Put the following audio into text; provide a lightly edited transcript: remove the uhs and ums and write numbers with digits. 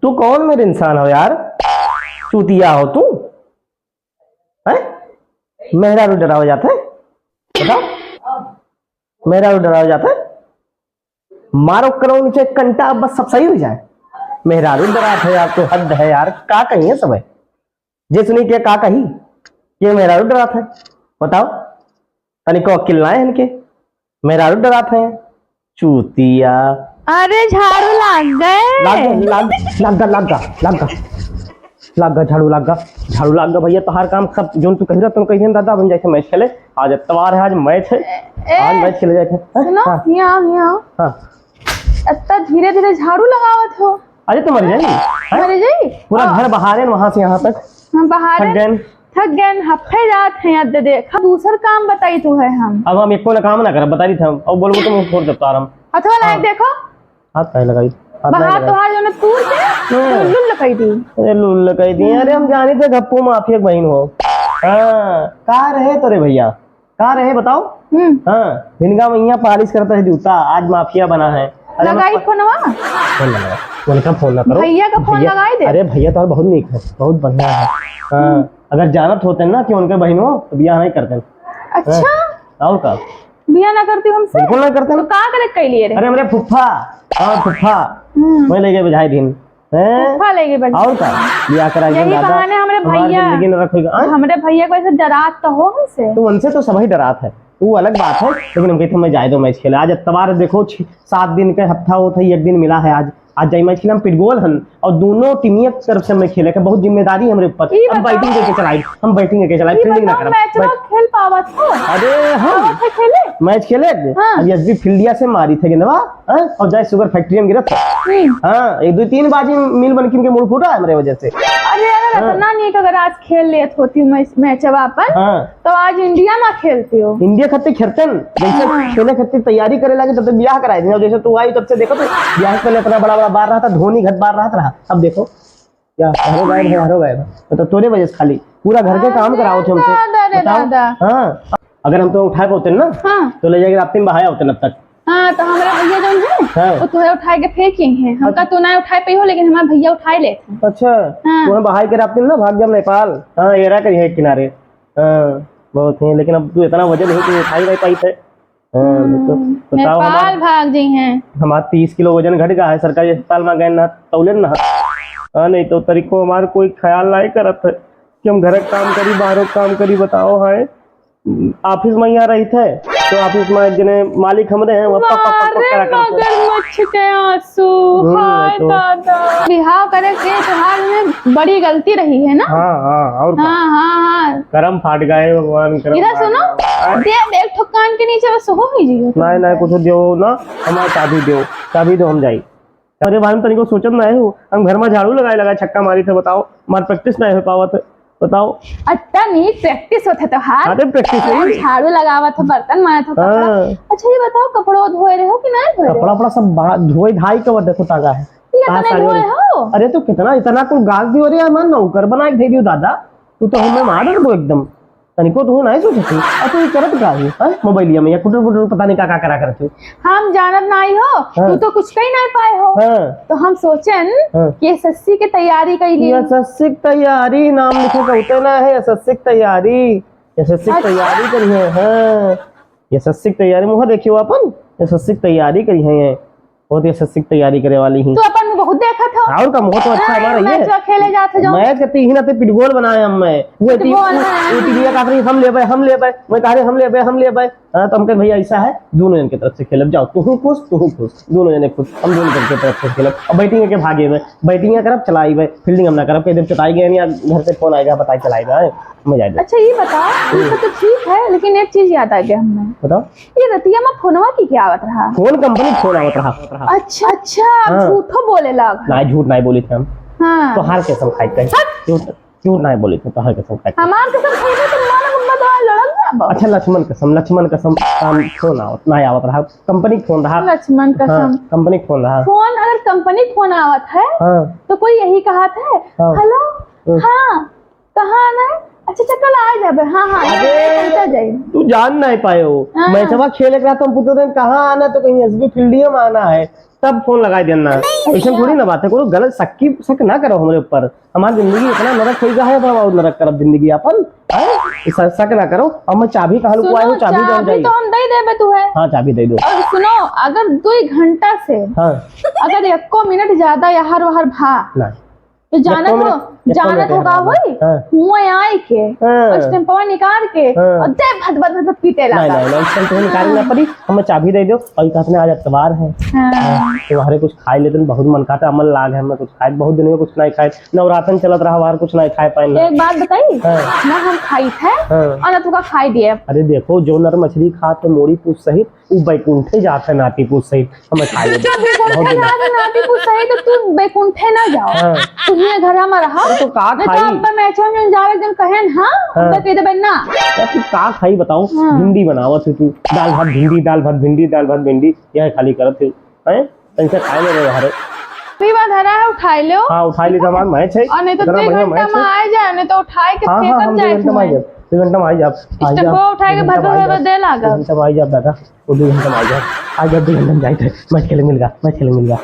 तू कौन मेरे इंसान हो यार? चूतिया हो तू? है मेहरारू डरावा जाता है? बताओ, मेहरारू डरावा जाता है? मारो करो नीचे कंटा, बस सब सही हो जाए। मेहरारू डरात है यार, तो हद है यार। का कही है सब है जे सुनी के का कही ये मेहरारू डरात है? बताओ तनिको अकिल ना है इनके, मेहरारू डरात है चूतिया। अरे झाड़ू लाग गए। लाग झाड़ू लाग भैया। तोहार काम सब जो तू कही रहा तुम कही दादा बन जाए मैच खेले। आज इतवार है, आज मैच है, आज मैच खेले जाए। सुनो यहाँ इतना धीरे धीरे झाड़ू लगावत हो। अरे तो मर जाएगी पूरा घर बहारे वहां से यहाँ तक। हम बहारे थक गए हफ्ते जात हैं याद देख। दूसर काम बताई तू है हम। अब हम एको ना काम ना कर बता रही थे हम। अब बोलबो तुम छोड़ देता आराम। अथवा लाइक देखो हाथ पहले लगाई बाहर तो हार जो ने तूर के लुल लगाई दी। अरे लुल लगाई दी। अरे हम जाने थे गप्पू माफिया बहन हो। हां कहां रहे तोरे भैया? कहां रहे बताओ? हां हिनगा मैया पालिश करता है जूता, आज माफिया बना है। लगाई फोनवा फोन लगा मैंने कहा फोन ना करो। भैया का फोन लगाई दे। अरे भैया तो बहुत नीक है, बहुत बढ़िया है। हां अगर जानत होते ना कि उनके बहन हो तो बियाह नहीं करते। अच्छा और का बियाह ना करती हमसे? बिल्कुल नहीं करते। तो का करे कैलिए रे? अरे मेरे फुफ्फा और फुफ्फा मैं लेके बजाई दिन फुफ्फा लेके बजाई और का बियाह कराई। यही बहाने हमारे भैया हमारे भैया को ऐसे डरात तो हो हमसे। तू उनसे तो सभी डरात है, वो अलग बात है। लेकिन हम कहते मैं जाए दो मैच खेले। आज इतवार देखो 7 दिन का हफ्ता होता है, एक दिन मिला है आज जाई मैच खेले। हम पिटबॉल हन और दोनों टीमिया तरफ से मैं खेले के बहुत जिम्मेदारी है हमरे ऊपर। हम बैटिंग करके चलाई, हम बैटिंग करके चलाई, फील्डिंग ना कर। मैच खेल पावत हो? अरे हम खेले मैच खेले अब एसबी फील्डिया से मारी थे गेंदवा और जाए शुगर फैक्ट्री में गिरा था। हां 1-2-3 बाजी मिल बनकिन के मूड फूटा है मेरे वजह से। अरे अगर इतना नहीं अगर आज खेल लेत होती मैच अपन तो आज इंडिया में खेलती हो। इंडिया खातिर खेलते जैसे खेले खातिर तैयारी करे लगे तब ब्याह कराए थे। जैसे तू आई तब से देखो तो ब्याह पहले इतना बड़ा बड़ा बार रहा था, धोनी घट बार रहा। अब देखो क्या हारो गए तो तोरे वजह से खाली पूरा घर के काम कराओ थे हमसे। हाँ अगर हम तो उठा पाते ना तो ले जाके रात में बहाया होते अब तक। हाँ तो हमारे भैया जो है वो तुम्हें उठा के फेंके हैं। हमका तो ना उठाए पे हो लेकिन हमारे भैया उठाए ले। अच्छा तुम्हें बहाई के रात में ना भाग जब नेपाल। हाँ ये रहा करिए किनारे। हाँ बहुत है लेकिन अब तू इतना वजन है कि उठाई नहीं पाई थे। नेपाल भाग जी हैं। हमारा 30 किलो वजन घट गया है। सरकारी अस्पताल में गए ना तौले ना। नहीं तो तरीको हमारे कोई ख्याल नहीं करत है कि हम घर काम करी बाहरों काम करी। बताओ है ऑफिस में यहाँ रही थे तो ऑफिस में जिन्हें मालिक हमरे हैं बिहाव करे के त्योहार में बड़ी गलती रही है ना। और करम फाट गए भगवान। इधर सुनो देख ठुकान के नीचे बस हो ही जी। नहीं कुछ दो ना हमारे चाबी दो हम जाई। अरे भाई तनिको सोचत नहीं हो हम घर में झाड़ू लगाए छक्का मारी थे। बताओ हमारे प्रैक्टिस नहीं हो पावत। बताओ अच्छा नहीं प्रैक्टिस होते तो प्रैक्टिस झाड़ू लगावा था बर्तन मारा था कपड़ा। अच्छा ये बताओ कपड़ों धोए रहे हो कि नहीं धोए? कपड़ा सब धोए धाई के देखो तागा है। धोए हो? अरे तो इतना कुल गाज दी हो रही है मन नौकर बना के दे दियो दादा। तू तो हमें मार दो एकदम तनिको तो नहीं सोचती। अब तो करत का है मोबाइलिया में या कुटर पता नहीं क्या करा करते। हम जानत नहीं हो तू तो कुछ कही नहीं पाए हो। तो हम सोचन कि एसएससी की तैयारी कर ली। एसएससी की तैयारी नाम लिखे कहते ना है। एसएससी की तैयारी करी है। हाँ एसएससी की तैयारी मुँह देखियो अपन एसएससी की तैयारी करी है। बहुत एसएससी की तैयारी करे वाली ही तो अपन बहुत देखा था। और का मुँह तो अच्छा हमारा ये मैच खेले जाते जो मैच करती ही ना तो पिटबॉल बनाए हम मैं वो टीवीया का हम ले मैं कह रहे हम ले तो हम कहे भैया ऐसा है दोनों जन की तरफ से खेलब। जाओ तू खुश दोनों जने खुश। हम दोनों जन की तरफ से खेलब। अब बैटिंग के भागे में बैटिंग करब चलाई फील्डिंग हम ना करब। कई दिन चटाई गए या घर से फोन आएगा बताई चलाएगा मजा आएगा। अच्छा ये बताओ ये तो ठीक है लेकिन एक चीज याद आ गया हमें। बताओ ये रतिया में फोनवा की क्या आवत रहा? फोन कंपनी फोन आवत रहा। अच्छा झूठो बोले लग। नहीं झूठ नहीं बोली थे हम। तो हार कसम खाई झूठ नहीं बोली थे। तो हार कसम खाई हमार कसम खाई तो तुम्हारा लड़क। अच्छा लक्ष्मण कसम फोन आवत नहीं आवत रहा। कंपनी फोन रहा। लक्ष्मण कसम कंपनी फोन रहा। फोन अगर कंपनी फोन आवत है तो कोई यही कहा था हेलो हाँ कहाँ आना है? अच्छा चल आ जाबे। हाँ हाँ पहुंचा जाए। तू जान नहीं पाए हो हाँ। मैं जब खेले रहा तो हम पूछते थे कहाँ आना तो कहीं एसबी फील्डियो में आना है तब फोन लगा देना। ऐसा थोड़ी ना बात है कोई गलत शक ना करो हमारे ऊपर। हमारी जिंदगी इतना नरक हो गया है तो और नरक करब जिंदगी अपन शक ना करो। अब मैं चाबी कहाँ लुकवाए हूँ चाबी जाओ चाबी तो हम दे देबे तू है। हाँ चाबी दे दो। और सुनो अगर 2 घंटा से हाँ अगर 1 मिनट ज्यादा यहाँ वहाँ भा ना तो जानत होगा वही हुआ आई के और स्टैंपवा निकाल के और दे भद भद भद पीटे लगा। नहीं स्टैंप निकालनी ना पड़ी हमें चाबी दे दो और कहते आज इतवार है तो हरे कुछ खाए लेते बहुत मन खाता अमल लाग है हमें कुछ खाए बहुत दिन में कुछ नहीं खाए नवरातन चलत रहा बाहर कुछ नहीं खाए पाए। एक बात बताई ना हम खाई थे और ना तुका खाई दिए। अरे देखो जो नर मछली खाते मोड़ी पूछ सहित वो बैकुंठे जाते नाती पूछ सहित हमें खाए नाती पूछ सहित तू बैकुंठे ना जाओ तू ही घर में रहा तो का खाई अब मैच में जावे एकदम कहेन हां अब कह देबे ना तू का खाई बताओ भिंडी बनावत तू दाल भात भिंडी दाल भात भिंडी दाल भात भिंडी यह खाली करत है तंसे खाए ले रहे कोई बात हरा है उठाई लो। हां उठाई ली सामान मैच है और नहीं तो 2 घंटा में आ जाए नहीं तो उठाए के फेंकब जाए। 2 घंटा में आ जा 2 घंटा में आ जा स्टम्पो उठाए के भद भद दे लागा 2 घंटा में आ जा दादा 2 घंटा में आ जा 2 घंटा में जाए मैच खेलेंगे